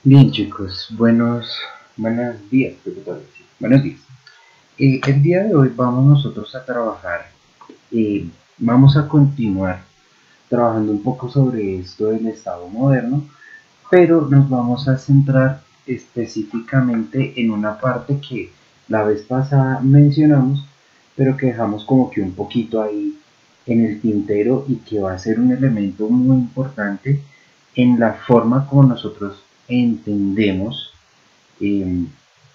Bien chicos, buenos días, creo que todavía sí. Buenos días. El día de hoy vamos nosotros a trabajar, vamos a continuar trabajando un poco sobre esto del Estado moderno, pero nos vamos a centrar específicamente en una parte que la vez pasada mencionamos, pero que dejamos como que un poquito ahí en el tintero y que va a ser un elemento muy importante en la forma como nosotros entendemos eh,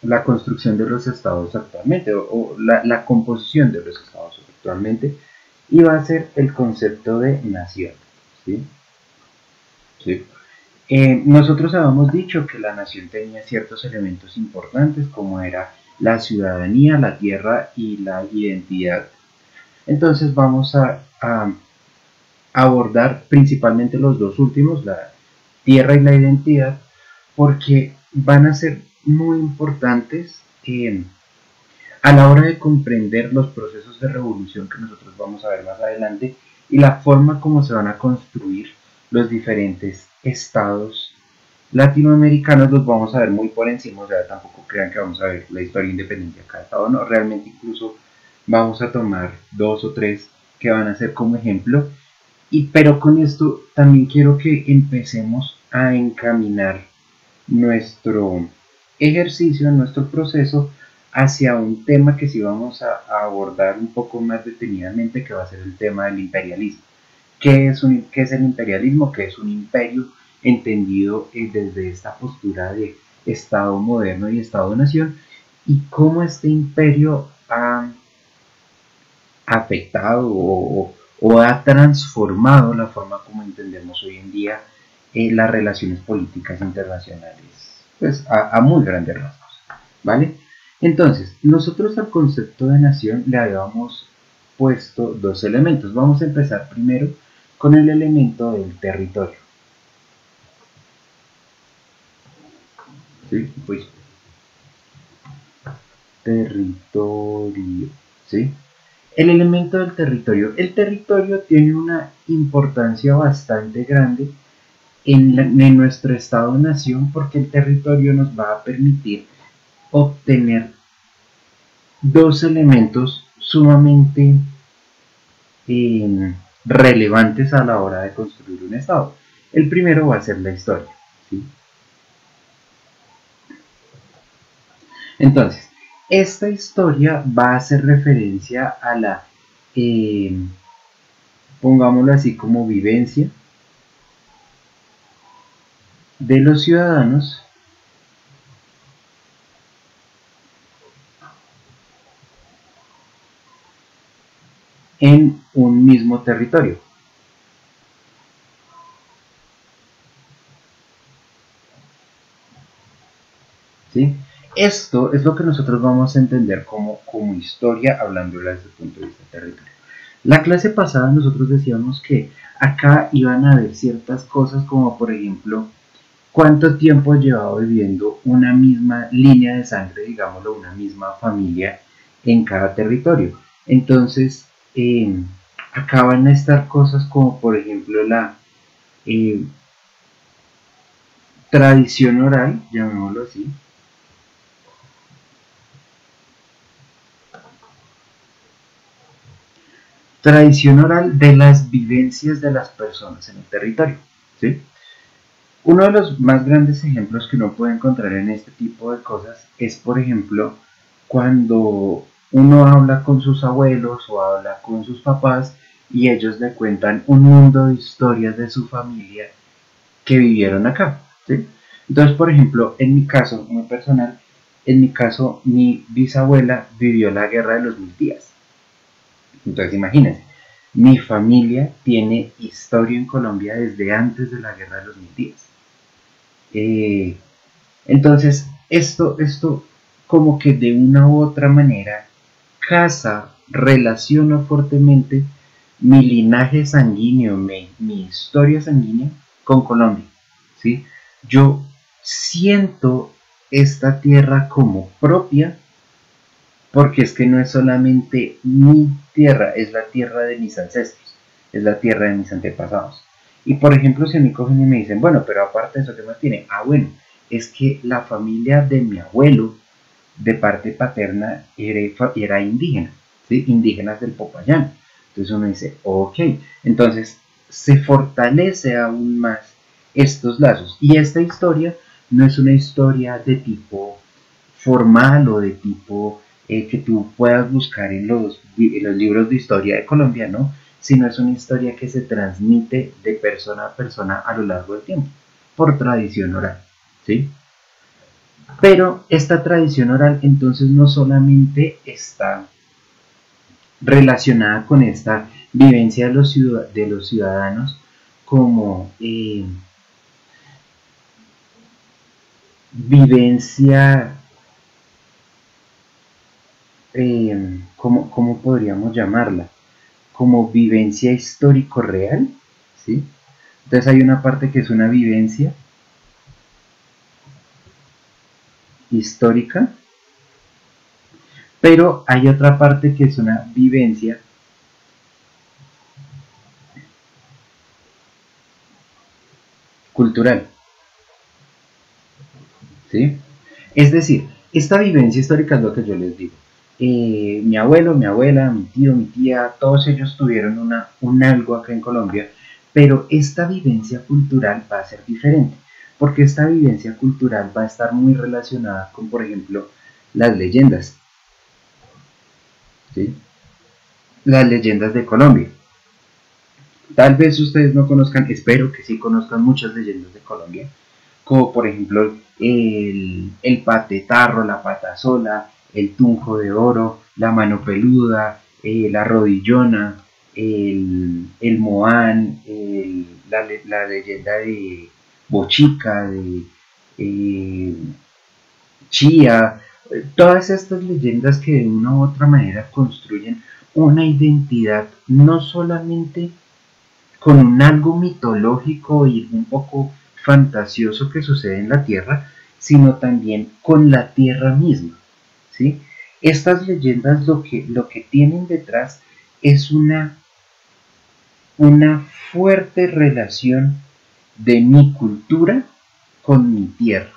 la construcción de los estados actualmente o la composición de los estados actualmente y va a ser el concepto de nación. ¿Sí? ¿Sí? Nosotros habíamos dicho que la nación tenía ciertos elementos importantes como era la ciudadanía, la tierra y la identidad. Entonces vamos a abordar principalmente los dos últimos, la tierra y la identidad, porque van a ser muy importantes a la hora de comprender los procesos de revolución que nosotros vamos a ver más adelante y la forma como se van a construir los diferentes estados latinoamericanos. Los vamos a ver muy por encima, o sea, tampoco crean que vamos a ver la historia independiente de cada estado, no, realmente incluso vamos a tomar dos o tres que van a ser como ejemplo, pero con esto también quiero que empecemos a encaminar nuestro ejercicio, nuestro proceso hacia un tema que sí vamos a abordar un poco más detenidamente, que va a ser el tema del imperialismo. ¿Qué es el imperialismo? ¿Qué es un imperio entendido desde esta postura de Estado moderno y Estado-nación? ¿Y cómo este imperio ha afectado o ha transformado la forma como entendemos hoy en día las relaciones políticas internacionales, pues a muy grandes rasgos, ¿vale? Entonces, nosotros al concepto de nación le habíamos puesto dos elementos. Vamos a empezar primero con el elemento del territorio, ¿sí? Pues, territorio, ¿sí? El elemento del territorio. El territorio tiene una importancia bastante grande en nuestro estado-nación porque el territorio nos va a permitir obtener dos elementos sumamente relevantes a la hora de construir un estado. El primero va a ser la historia. ¿Sí? Entonces, esta historia va a hacer referencia a la, eh, pongámoslo así, como vivencia de los ciudadanos en un mismo territorio. ¿Sí? Esto es lo que nosotros vamos a entender como historia, hablándola desde el punto de vista territorial. La clase pasada nosotros decíamos que acá iban a haber ciertas cosas como por ejemplo cuánto tiempo llevaba viviendo una misma línea de sangre, digámoslo, una misma familia en cada territorio. Entonces, acá van a estar cosas como por ejemplo la eh, tradición oral, llamémoslo así, tradición oral de las vivencias de las personas en el territorio. ¿Sí? Uno de los más grandes ejemplos que uno puede encontrar en este tipo de cosas es, por ejemplo, cuando uno habla con sus abuelos o habla con sus papás y ellos le cuentan un mundo de historias de su familia que vivieron acá. ¿Sí? Entonces, por ejemplo, en mi caso muy personal, en mi caso, mi bisabuela vivió la guerra de los 1000 días. Entonces, imagínense, mi familia tiene historia en Colombia desde antes de la guerra de los 1000 días. Eh, entonces, esto como que de una u otra manera casa, relaciona fuertemente mi linaje sanguíneo, mi historia sanguínea con Colombia. ¿Sí? Yo siento esta tierra como propia porque es que no es solamente mi tierra, es la tierra de mis ancestros, es la tierra de mis antepasados. Y por ejemplo, si a mí cogen y me dicen, bueno, pero aparte de eso, ¿qué más tiene? Ah, bueno, es que la familia de mi abuelo, de parte paterna, era indígena, ¿sí? Indígenas del Popayán. Entonces uno dice, ok, entonces se fortalece aún más estos lazos. Y esta historia no es una historia de tipo formal o de tipo que tú puedas buscar en los libros de historia de Colombia, ¿no? Sino es una historia que se transmite de persona a persona a lo largo del tiempo, por tradición oral, ¿sí? Pero esta tradición oral entonces no solamente está relacionada con esta vivencia de los ciudadanos como vivencia, ¿cómo podríamos llamarla? Como vivencia histórico real, ¿sí? Entonces hay una parte que es una vivencia histórica, pero hay otra parte que es una vivencia cultural, ¿sí? Es decir, esta vivencia histórica es lo que yo les digo. Mi abuelo, mi abuela, mi tío, mi tía, todos ellos tuvieron un algo acá en Colombia, pero esta vivencia cultural va a ser diferente, porque esta vivencia cultural va a estar muy relacionada con, por ejemplo, las leyendas, ¿sí? Las leyendas de Colombia. Tal vez ustedes no conozcan, espero que sí conozcan muchas leyendas de Colombia, como por ejemplo el patetarro, la pata sola, el tunjo de oro, la mano peluda, la rodillona, el moán, la leyenda de Bochica, de eh, Chía, todas estas leyendas que de una u otra manera construyen una identidad no solamente con un algo mitológico y un poco fantasioso que sucede en la Tierra, sino también con la Tierra misma, ¿sí? Estas leyendas lo que tienen detrás es una fuerte relación de mi cultura con mi tierra.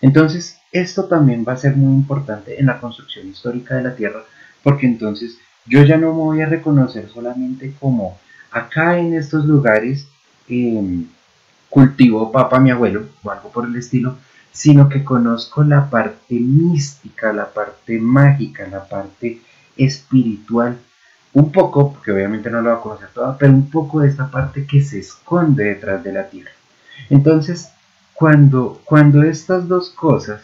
Entonces, esto también va a ser muy importante en la construcción histórica de la Tierra, porque entonces yo ya no me voy a reconocer solamente como acá en estos lugares eh, cultivó papa mi abuelo o algo por el estilo, sino que conozco la parte mística, la parte mágica, la parte espiritual, un poco, porque obviamente no lo va a conocer toda, pero un poco de esta parte que se esconde detrás de la tierra. Entonces, cuando estas dos cosas,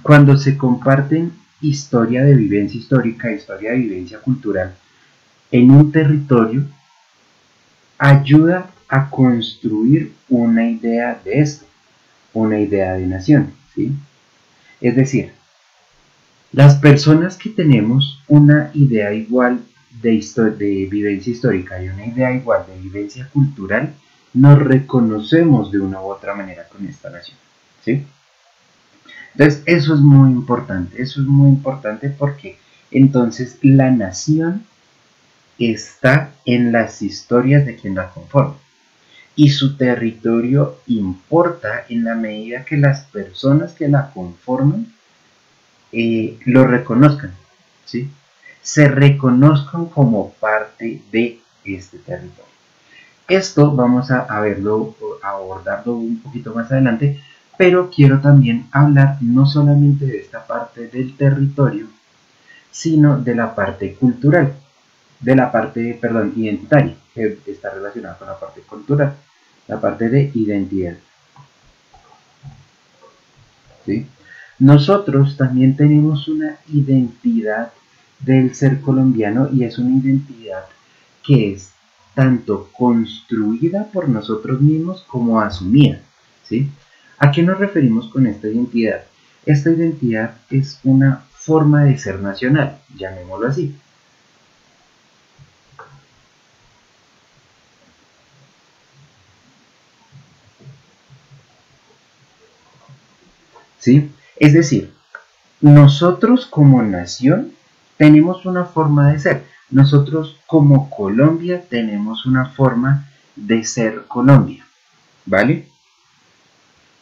cuando se comparten historia de vivencia histórica, historia de vivencia cultural en un territorio, ayuda a construir una idea de esto, una idea de nación, ¿sí? Es decir, las personas que tenemos una idea igual de vivencia histórica y una idea igual de vivencia cultural, nos reconocemos de una u otra manera con esta nación, ¿sí? Entonces, eso es muy importante porque entonces la nación está en las historias de quien la conforma y su territorio importa en la medida que las personas que la conforman lo reconozcan, ¿sí? Se reconozcan como parte de este territorio. Esto vamos a verlo, a abordarlo un poquito más adelante, pero quiero también hablar no solamente de esta parte del territorio, sino de la parte cultural, de la parte, perdón, identitaria, que está relacionada con la parte cultural, la parte de identidad, ¿sí? Nosotros también tenemos una identidad del ser colombiano y es una identidad que es tanto construida por nosotros mismos como asumida, ¿sí? ¿A qué nos referimos con esta identidad? Esta identidad es una forma de ser nacional, llamémoslo así. ¿Sí? Es decir, nosotros como nación tenemos una forma de ser. Nosotros como Colombia tenemos una forma de ser Colombia. ¿Vale?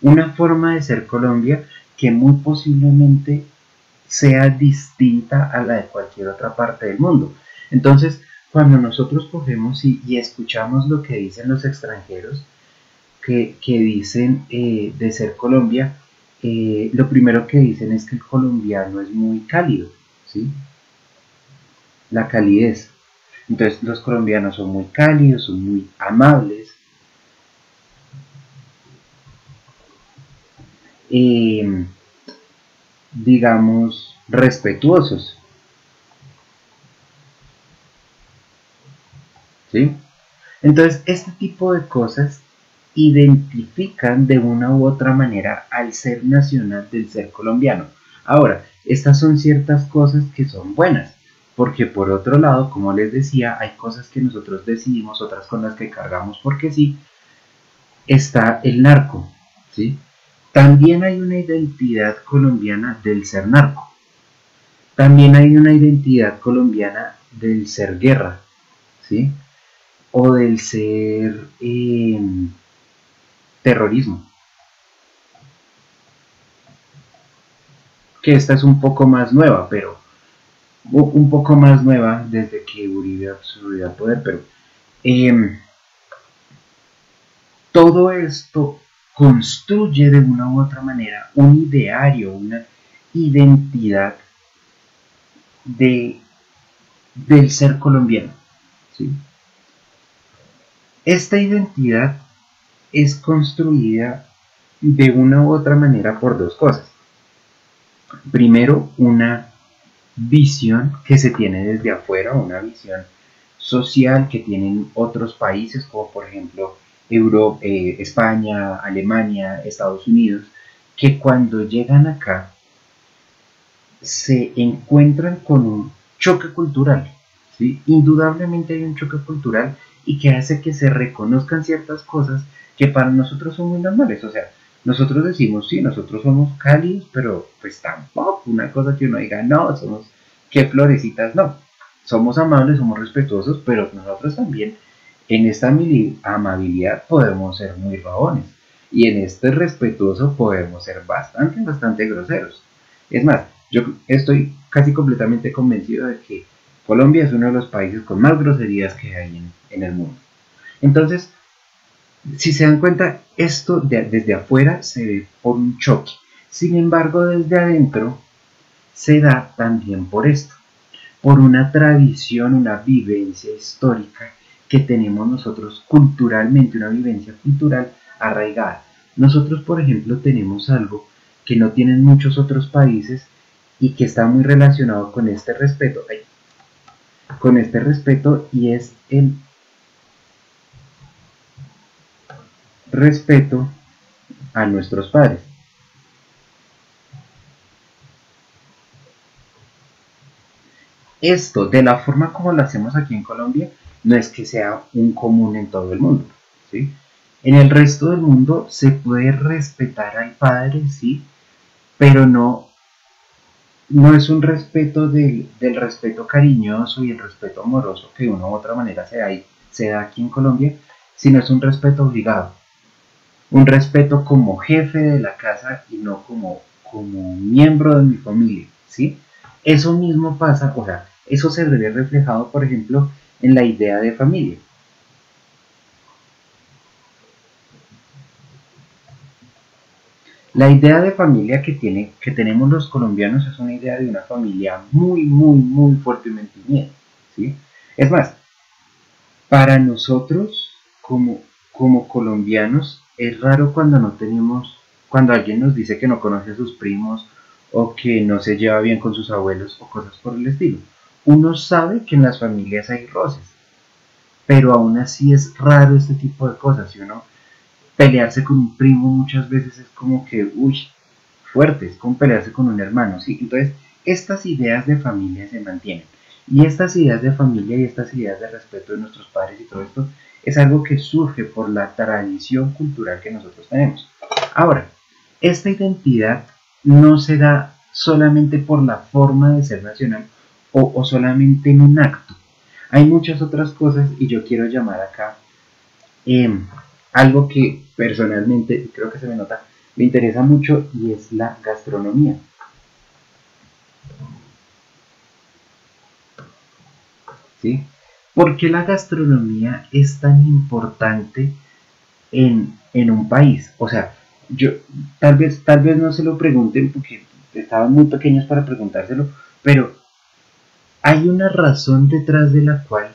una forma de ser Colombia que muy posiblemente sea distinta a la de cualquier otra parte del mundo. Entonces, cuando nosotros cogemos y escuchamos lo que dicen los extranjeros, que dicen de ser Colombia, lo primero que dicen es que el colombiano es muy cálido, ¿sí? La calidez. Entonces, los colombianos son muy cálidos, son muy amables, eh, digamos, respetuosos, ¿sí? Entonces, este tipo de cosas identifican de una u otra manera al ser nacional del ser colombiano. Ahora, estas son ciertas cosas que son buenas, porque por otro lado, como les decía, hay cosas que nosotros decidimos, otras con las que cargamos porque sí, está el narco, ¿sí? También hay una identidad colombiana del ser narco. También hay una identidad colombiana del ser guerra, ¿sí? O del ser terrorismo, que esta es un poco más nueva, pero un poco más nueva desde que Uribe subió al poder, pero eh, todo esto construye de una u otra manera un ideario, una identidad de, del ser colombiano, ¿sí? Esta identidad es construida de una u otra manera por dos cosas. Primero, una visión que se tiene desde afuera, una visión social que tienen otros países, como por ejemplo España, Alemania, Estados Unidos, que cuando llegan acá se encuentran con un choque cultural, ¿sí? Indudablemente hay un choque cultural y que hace que se reconozcan ciertas cosas que para nosotros son muy normales. O sea, nosotros decimos, sí, nosotros somos cálidos, pero pues tampoco una cosa que uno diga, no, somos que florecitas, no. Somos amables, somos respetuosos, pero nosotros también en esta amabilidad podemos ser muy rabones. Y en este respetuoso podemos ser bastante, bastante groseros. Es más, yo estoy casi completamente convencido de que Colombia es uno de los países con más groserías que hay en el mundo. Entonces, si se dan cuenta, esto desde afuera se ve por un choque. Sin embargo, desde adentro se da también por esto, por una tradición, una vivencia histórica que tenemos nosotros culturalmente, una vivencia cultural arraigada. Nosotros, por ejemplo, tenemos algo que no tienen muchos otros países y que está muy relacionado con este respeto y es el respeto a nuestros padres. Esto, de la forma como lo hacemos aquí en Colombia, no es que sea un común en todo el mundo, ¿sí? En el resto del mundo se puede respetar al padre, sí, pero no es un respeto del respeto cariñoso y el respeto amoroso que de una u otra manera se da aquí en Colombia, sino es un respeto obligado, un respeto como jefe de la casa y no como miembro de mi familia, ¿sí? Eso mismo pasa, o sea, eso se ve reflejado, por ejemplo, en la idea de familia. La idea de familia que tenemos los colombianos es una idea de una familia muy, muy, muy fuertemente unida, ¿sí? Es más, para nosotros como colombianos es raro cuando no tenemos, cuando alguien nos dice que no conoce a sus primos o que no se lleva bien con sus abuelos o cosas por el estilo. Uno sabe que en las familias hay roces, pero aún así es raro este tipo de cosas. Si uno pelearse con un primo muchas veces es como que, uy, fuerte, es como pelearse con un hermano, ¿sí? Entonces, estas ideas de familia se mantienen. Y estas ideas de familia y estas ideas de respeto de nuestros padres y todo esto es algo que surge por la tradición cultural que nosotros tenemos. Ahora, esta identidad no se da solamente por la forma de ser nacional o solamente en un acto. Hay muchas otras cosas y yo quiero llamar acá eh, algo que personalmente creo que se me nota, me interesa mucho y es la gastronomía. ¿Sí? ¿Por qué la gastronomía es tan importante en un país? O sea, yo tal vez no se lo pregunten porque estaban muy pequeños para preguntárselo, pero hay una razón detrás de la cual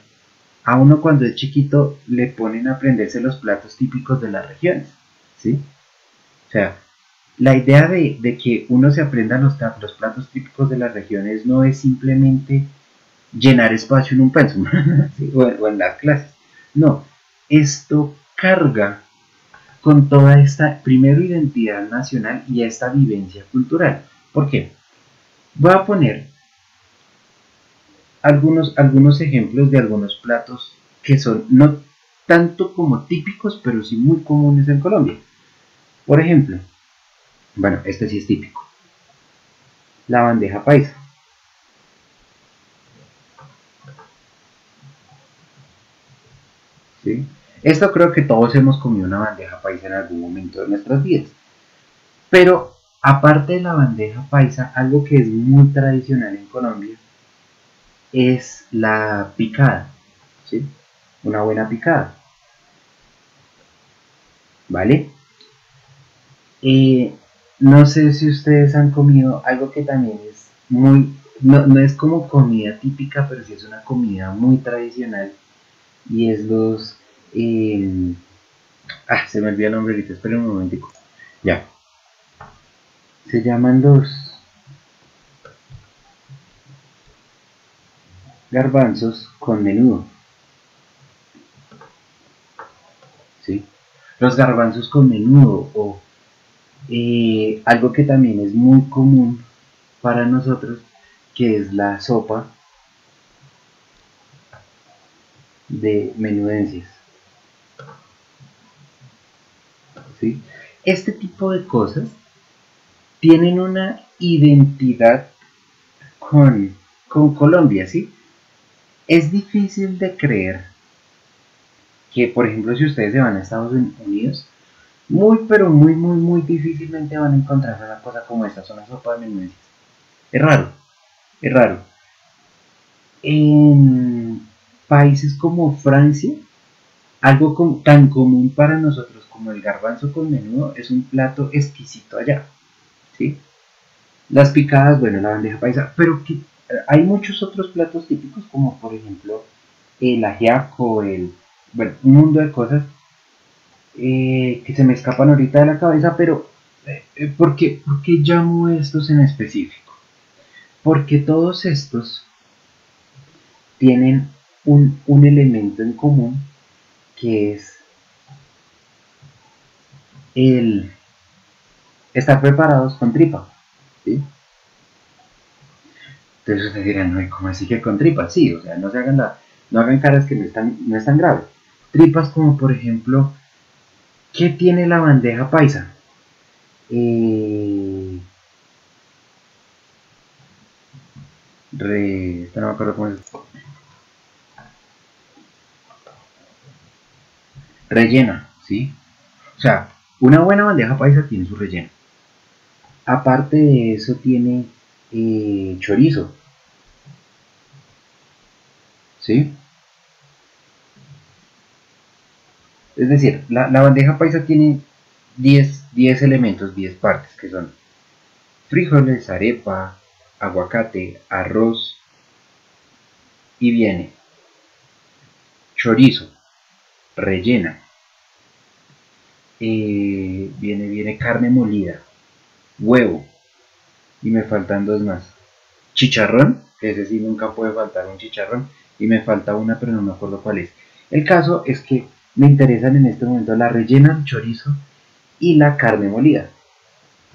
a uno cuando es chiquito le ponen a aprenderse los platos típicos de las regiones, ¿sí? O sea, la idea de que uno se aprenda los platos típicos de las regiones no es simplemente llenar espacio en un pensum ¿sí? O en las clases. No, esto carga con toda esta, primero, identidad nacional y esta vivencia cultural. ¿Por qué? Voy a poner algunos ejemplos de algunos platos que son no tanto como típicos, pero sí muy comunes en Colombia. Por ejemplo, bueno, este sí es típico, la bandeja paisa. ¿Sí? Esto creo que todos hemos comido una bandeja paisa en algún momento de nuestras vidas. Pero aparte de la bandeja paisa, algo que es muy tradicional en Colombia es la picada, ¿sí? Una buena picada, ¿vale? Eh, no sé si ustedes han comido algo que también es muy, no es como comida típica, pero sí es una comida muy tradicional y es eh, se me olvidó el nombre ahorita, esperen un momentico. Ya, se llaman los garbanzos con menudo, ¿sí? Los garbanzos con menudo o algo que también es muy común para nosotros, que es la sopa de menudencias, ¿sí? Este tipo de cosas tienen una identidad con Colombia, ¿sí? Es difícil de creer que, por ejemplo, si ustedes se van a Estados Unidos, muy, pero muy, muy, muy difícilmente van a encontrar una cosa como esta, una sopa de menudencias. Es raro, es raro. En países como Francia, algo tan común para nosotros como el garbanzo con menudo es un plato exquisito allá, ¿sí? Las picadas, bueno, la bandeja paisa, pero que hay muchos otros platos típicos como por ejemplo el ajiaco, bueno, un mundo de cosas que se me escapan ahorita de la cabeza, pero por qué llamo estos en específico? Porque todos estos tienen un elemento en común que es el estar preparados con tripa, ¿sí? Entonces ustedes dirán, no, ¿cómo así que con tripas? Sí, o sea, no hagan caras que no es tan grave. Tripas como por ejemplo, ¿qué tiene la bandeja paisa? Eh, no me acuerdo cómo es. Rellena, ¿sí? O sea, una buena bandeja paisa tiene su relleno. Aparte de eso tiene chorizo, ¿sí? Es decir, la bandeja paisa tiene 10 elementos, 10 partes, que son frijoles, arepa, aguacate, arroz y viene chorizo, rellena, viene carne molida, huevo y me faltan dos más. Chicharrón, que ese sí nunca puede faltar un chicharrón y me falta una pero no me acuerdo cuál es. El caso es que me interesan en este momento la rellena, el chorizo y la carne molida.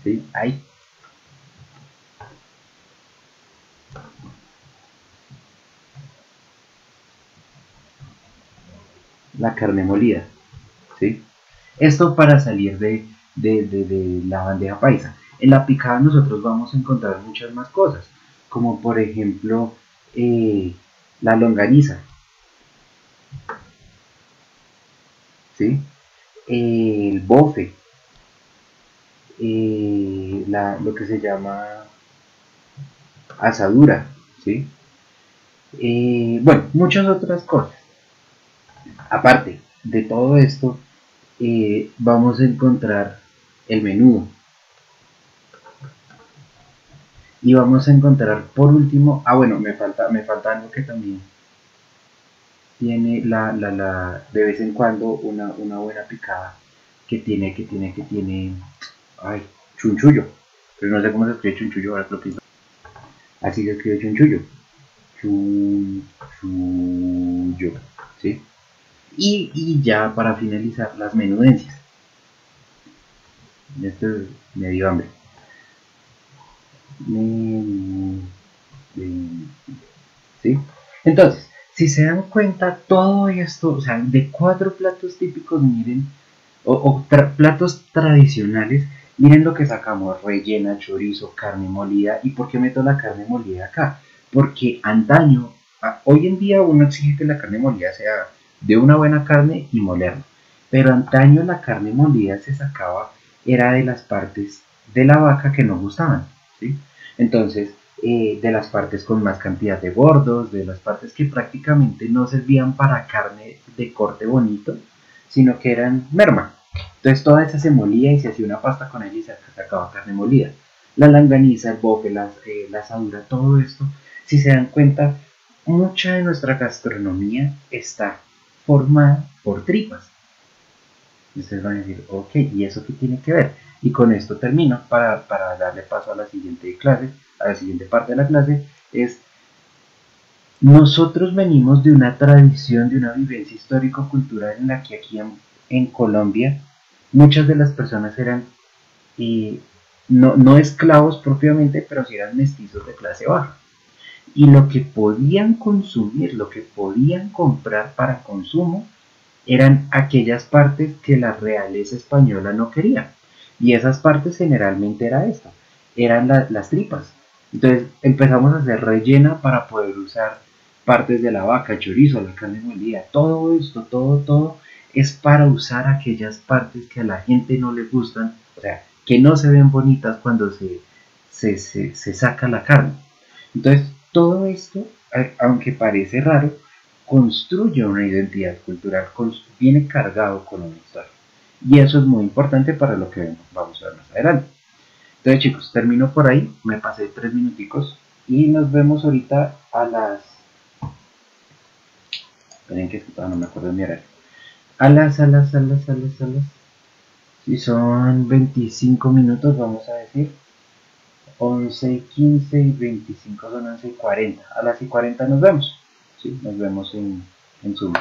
¿Sí? Ahí, la carne molida. ¿Sí? Esto para salir de la bandeja paisa. En la picada nosotros vamos a encontrar muchas más cosas, como por ejemplo la longaniza, ¿sí? El bofe, lo que se llama asadura, ¿sí? Bueno, muchas otras cosas. Aparte de todo esto, vamos a encontrar el menudo. Y vamos a encontrar por último, bueno, me falta algo que también tiene de vez en cuando una buena picada que tiene, ay, chunchullo. Pero no sé cómo se escribe chunchullo, ahora que lo pienso. Así se escribe chunchullo. Chunchullo, ¿sí? Y ya para finalizar, las menudencias. Esto me dio hambre. Menudencias, ¿sí? Entonces, si se dan cuenta, todo esto, o sea, de 4 platos típicos, miren, platos tradicionales, miren lo que sacamos: rellena, chorizo, carne molida. ¿Y por qué meto la carne molida acá? Porque antaño, hoy en día uno exige que la carne molida sea de una buena carne y molerla, pero antaño la carne molida se sacaba, era de las partes de la vaca que no gustaban, ¿sí? Entonces, de las partes con más cantidad de gordos, de las partes que prácticamente no servían para carne de corte bonito, sino que eran merma. Entonces toda esa se molía y se hacía una pasta con ella y se sacaba carne molida. La langaniza, el bofe, la asadura, todo esto, si se dan cuenta, mucha de nuestra gastronomía está formada por tripas. Y ustedes van a decir, ok, ¿y eso qué tiene que ver? Y con esto termino para darle paso a la siguiente clase, a la siguiente parte de la clase, es nosotros venimos de una tradición, de una vivencia histórico-cultural en la que aquí en Colombia muchas de las personas eran eh, no esclavos propiamente, pero sí eran mestizos de clase baja. Y lo que podían consumir, lo que podían comprar para consumo, eran aquellas partes que la realeza española no quería. Y esas partes generalmente era esto, eran las tripas. Entonces empezamos a hacer rellena para poder usar partes de la vaca, chorizo, la carne molida, todo esto, todo es para usar aquellas partes que a la gente no le gustan, o sea, que no se ven bonitas cuando se saca la carne. Entonces, todo esto, aunque parece raro, construye una identidad cultural, viene cargado con una historia. Y eso es muy importante para lo que vamos a ver más adelante. Entonces, chicos, termino por ahí, me pasé 3 minuticos y nos vemos ahorita a las... Esperen que no me acuerdo de mi horario. A las... Si son 25 minutos, vamos a decir 11:15 y 25 son 11:40. A las y 40 nos vemos. ¿Sí? Nos vemos en Zoom.